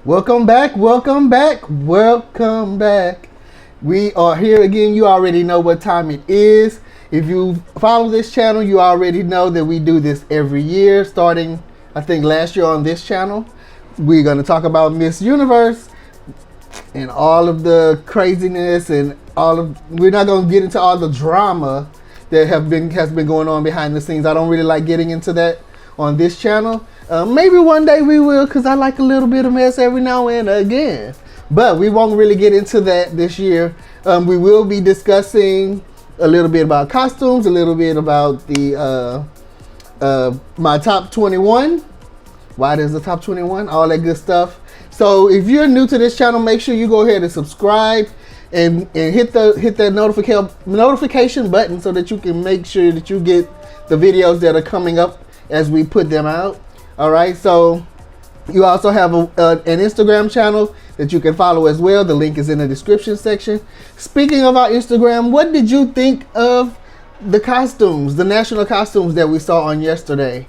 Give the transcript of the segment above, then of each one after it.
Welcome back, welcome back, welcome back. We are here again. You already know what time it is. If you follow this channel, you already know that we do this every year, starting, I think, last year on this channel. We're going to talk about Miss Universe and all of the craziness and we're not going to get into all the drama that has been going on behind the scenes. I don't really like getting into that on this channel. Maybe one day we will, because I like a little bit of mess every now and again. But we won't really get into that this year. We will be discussing a little bit about costumes, a little bit about the my top 21. Why there's the top 21, all that good stuff. So if you're new to this channel, make sure you go ahead and subscribe and hit that notification button so that you can make sure that you get the videos that are coming up as we put them out. All right, so you also have an Instagram channel that you can follow as well. The link is in the description section. Speaking of our Instagram, what did you think of the costumes, the national costumes that we saw on yesterday?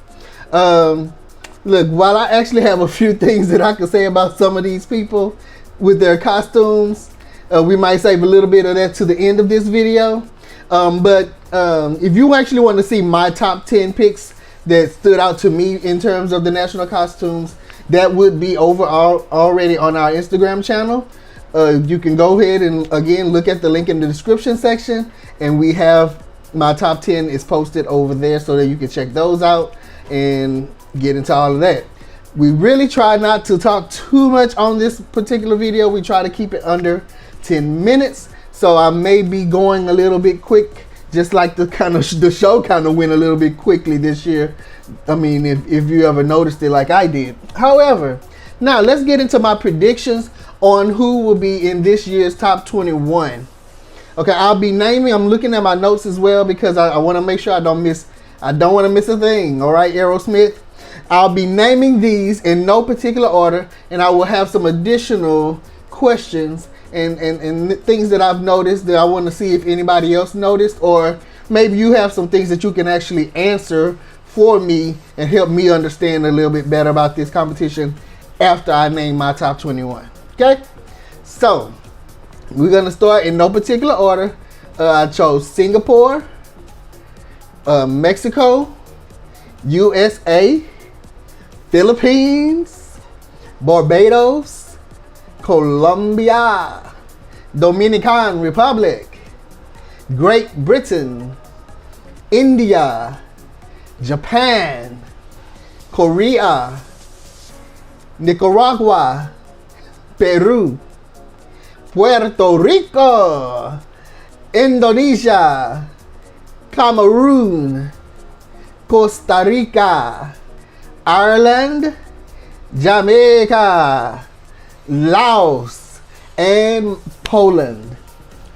Look, while I actually have a few things that I could say about some of these people with their costumes, we might save a little bit of that to the end of this video. But if you actually want to see my top 10 picks that stood out to me in terms of the national costumes, that would be over already on our Instagram channel. You can go ahead and again look at the link in the description section, and we have my top 10 is posted over there so that you can check those out and get into all of that. We really try not to talk too much on this particular video. We try to keep it under 10 minutes, so I may be going a little bit quick, just like the show kind of went a little bit quickly this year. I mean, if you ever noticed it like I did. However, now let's get into my predictions on who will be in this year's top 21. Okay, I'll be naming, I'm looking at my notes as well because I want to make sure I don't want to miss a thing. All right, Aerosmith. I'll be naming these in no particular order, and I will have some additional questions and things that I've noticed that I want to see if anybody else noticed, or maybe you have some things that you can actually answer for me and help me understand a little bit better about this competition after I name my top 21. Okay, so we're gonna start in no particular order. I chose Singapore, Mexico, USA, Philippines, Barbados, Colombia, Dominican Republic, Great Britain, India, Japan, Korea, Nicaragua, Peru, Puerto Rico, Indonesia, Cameroon, Costa Rica, Ireland, Jamaica, Laos, and Poland.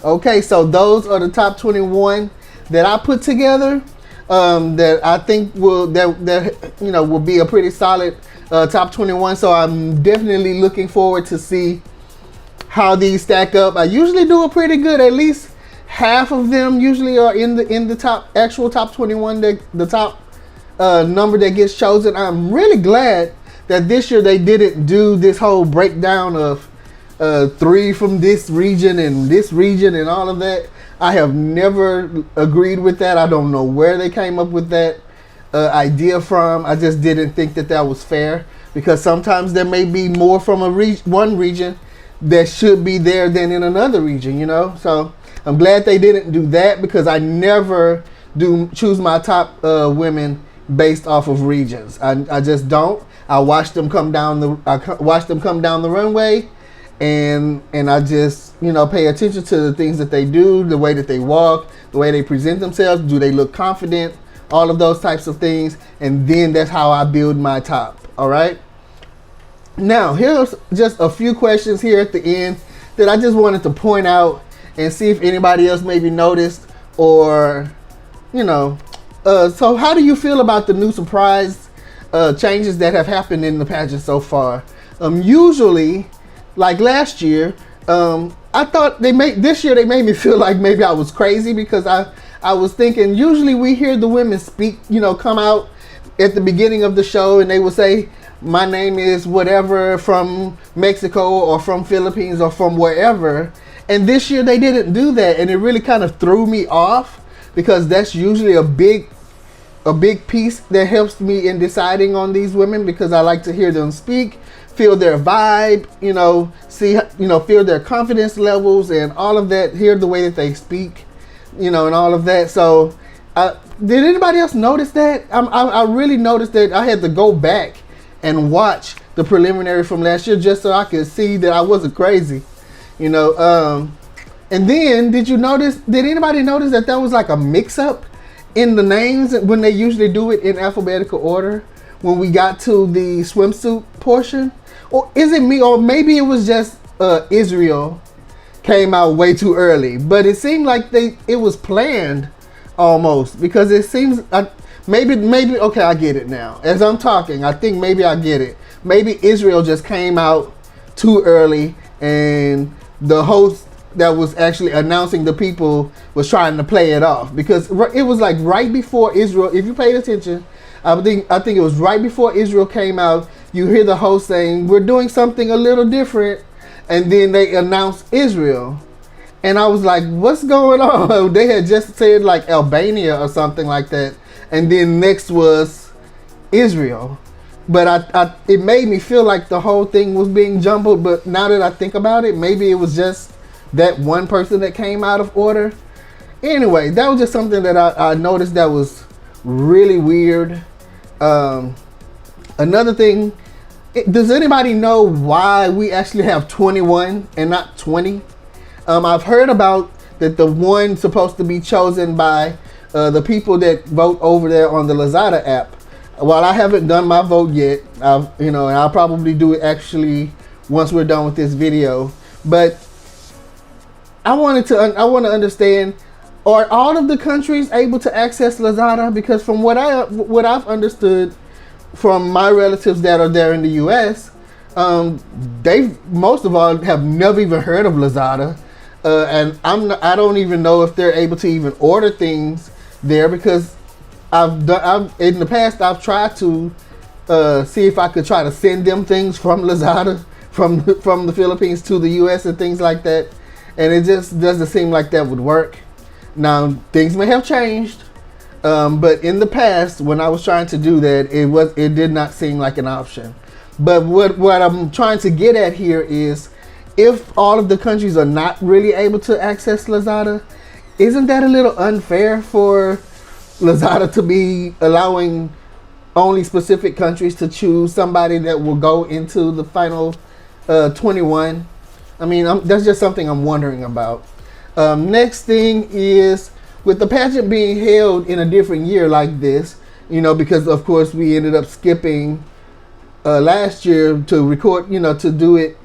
Okay, so those are the top 21 that I put together, that I think will be a pretty solid top 21. So I'm definitely looking forward to see how these stack up. I usually do a pretty good, at least half of them usually are in the actual top 21, the top number that gets chosen. I'm really glad that this year they didn't do this whole breakdown of 3 from this region and all of that. I have never agreed with that. I don't know where they came up with that idea from. I just didn't think that was fair, because sometimes there may be more from one region that should be there than in another region, you know. So I'm glad they didn't do that, because I never do choose my top women based off of regions. I just don't. I watch them come down the runway, and I just, pay attention to the things that they do, the way that they walk, the way they present themselves. Do they look confident? All of those types of things, and then that's how I build my top. All right. Now here's just a few questions here at the end that I just wanted to point out and see if anybody else maybe noticed, or so how do you feel about the new surprise changes that have happened in the pageant so far? Usually, like last year, I thought this year they made me feel like maybe I was crazy because I was thinking usually we hear the women speak, come out at the beginning of the show and they will say, my name is whatever from Mexico or from Philippines or from wherever. And this year they didn't do that, and it really kind of threw me off because that's usually a big piece that helps me in deciding on these women, because I like to hear them speak, feel their vibe, feel their confidence levels and all of that, hear the way that they speak, and all of that. So did anybody else notice that? I really noticed that I had to go back and watch the preliminary from last year just so I could see that I wasn't crazy, and then did anybody notice that there was like a mix-up in the names when they usually do it in alphabetical order when we got to the swimsuit portion? Or is it me, or maybe it was just Israel came out way too early, but it seemed like it was planned almost, because it seems maybe okay, I get it now. As I'm talking, I think maybe I get it. Maybe Israel just came out too early, and the host that was actually announcing the people was trying to play it off, because it was like right before Israel. If you paid attention, I think it was right before Israel came out. You hear the host saying, "We're doing something a little different," and then they announced Israel, and I was like, "What's going on?" They had just said like Albania or something like that, and then next was Israel. But it made me feel like the whole thing was being jumbled. But now that I think about it, maybe it was just that one person that came out of order. Anyway, that was just something that I noticed that was really weird. Another thing, does anybody know why we actually have 21 and not 20? I've heard about that the one supposed to be chosen by the people that vote over there on the Lazada app. While I haven't done my vote yet, and I'll probably do it actually once we're done with this video. But I want to understand, are all of the countries able to access Lazada? Because from what I've understood from my relatives that are there in the U.S., they most of all have never even heard of Lazada, and I don't even know if they're able to even order things there, because in the past I've tried to see if I could try to send them things from Lazada from the Philippines to the U.S. and things like that. And it just doesn't seem like that would work. Now, things may have changed, but in the past, when I was trying to do that, it did not seem like an option. But what I'm trying to get at here is, if all of the countries are not really able to access Lazada, isn't that a little unfair for Lazada to be allowing only specific countries to choose somebody that will go into the final 21? I mean, that's just something I'm wondering about. Next thing is, with the pageant being held in a different year like this, because of course we ended up skipping last year to record, to do it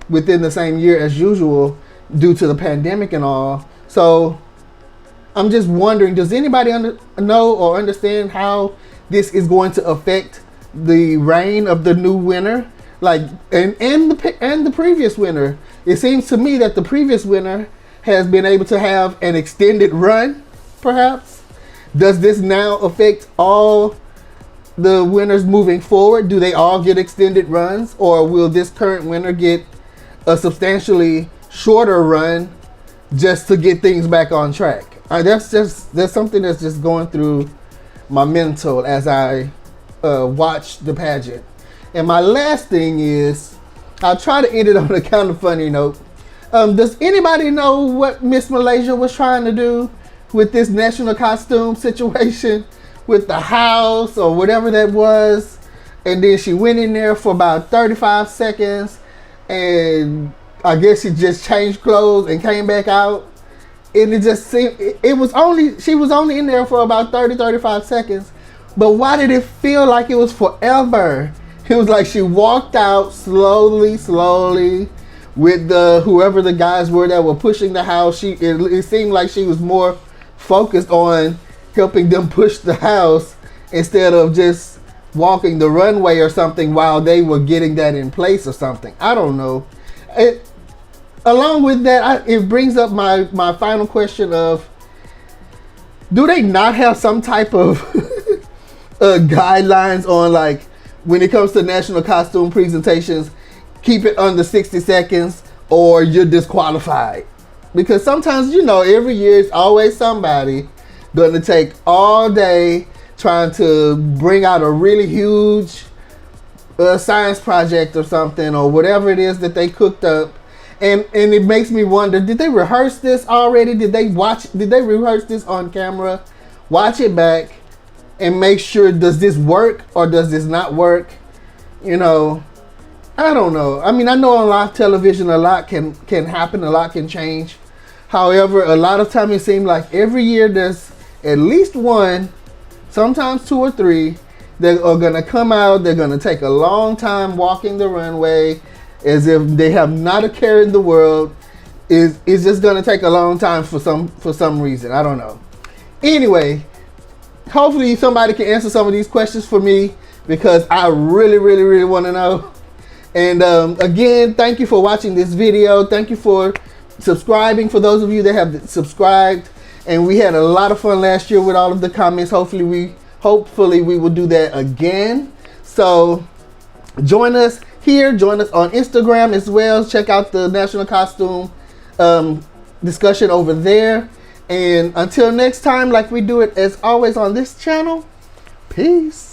within the same year as usual due to the pandemic and all. So I'm just wondering, does anybody know or understand how this is going to affect the reign of the new winner? Like, and the previous winner. It seems to me that the previous winner has been able to have an extended run, perhaps. Does this now affect all the winners moving forward? Do they all get extended runs, or will this current winner get a substantially shorter run just to get things back on track? That's something that's just going through my mental as I watch the pageant. And my last thing is, I'll try to end it on a kind of funny note. Does anybody know what Miss Malaysia was trying to do with this national costume situation with the house or whatever that was? And then she went in there for about 35 seconds, and I guess she just changed clothes and came back out. And it just seemed, she was only in there for about 35 seconds. But why did it feel like it was forever? It was like she walked out slowly with whoever the guys were that were pushing the house. It seemed like she was more focused on helping them push the house instead of just walking the runway or something while they were getting that in place or something. I don't know. along with that, it brings up my final question of, do they not have some type of guidelines on, like, when it comes to national costume presentations, keep it under 60 seconds or you're disqualified? Because sometimes, every year it's always somebody going to take all day trying to bring out a really huge science project or something, or whatever it is that they cooked up. And it makes me wonder, did they rehearse this already? Did they rehearse this on camera? Watch it back and make sure, does this work or does this not work? I don't know. I mean, I know on live television a lot can happen, a lot can change. However, a lot of time it seems like every year there's at least one, sometimes two or three, that are going to come out. They're going to take a long time walking the runway as if they have not a care in the world. It's just going to take a long time for some reason. I don't know. Anyway, hopefully somebody can answer some of these questions for me, because I really, really, really want to know. And again, thank you for watching this video. Thank you for subscribing, for those of you that have subscribed. And we had a lot of fun last year with all of the comments. Hopefully we will do that again. So join us here, join us on Instagram as well. Check out the National Costume discussion over there. And until next time, like we do it as always on this channel, peace.